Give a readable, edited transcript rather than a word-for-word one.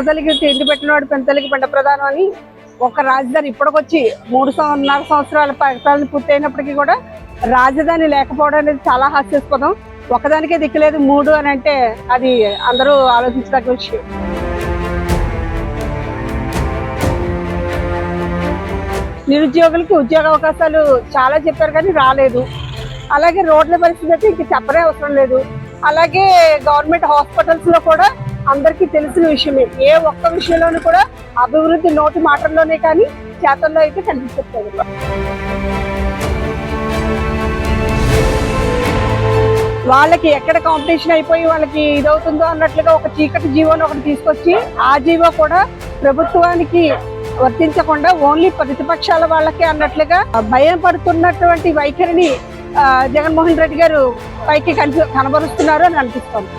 కన్నతల్లికి తిండి పెట్టినవాడు పెంతలికి పెంట ప్రధానం అని ఒక రాజధాని ఇప్పటికొచ్చి 3.5 సంవత్సరాల పరిపాలన పూర్తయినప్పటికీ కూడా రాజధాని లేకపోవడం అనేది చాలా హాస్యాస్పదం. ఒకదానికే దిక్కులేదు 3 అని అంటే అది అందరూ ఆలోచించదగ్గ విషయం. నిరుద్యోగులకి ఉద్యోగ అవకాశాలు చాలా చెప్పారు కానీ రాలేదు. అలాగే రోడ్ల పరిస్థితి అయితే ఇంక చెప్పనే అవసరం లేదు. అలాగే గవర్నమెంట్ హాస్పిటల్స్ లో కూడా అందరికీ తెలిసిన విషయమే. ఏ ఒక్క విషయంలోనూ కూడా అభివృద్ధి నోటి మాటల్లోనే కానీ చేతల్లో అయితే కనిపించట్లేదు. వాళ్ళకి ఎక్కడ కాంపిటీషన్ అయిపోయి వాళ్ళకి ఇదవుతుందో అన్నట్లుగా ఒక చీకటి జీవోని ఒకటి తీసుకొచ్చి ఆ జీవో కూడా ప్రభుత్వానికి వర్తించకుండా ఓన్లీ ప్రతిపక్షాల వాళ్ళకి అన్నట్లుగా భయం పడుతున్నటువంటి వైఖరిని జగన్మోహన్ రెడ్డి గారు పైకి కనబరుస్తున్నారు అని అనిపిస్తుంది.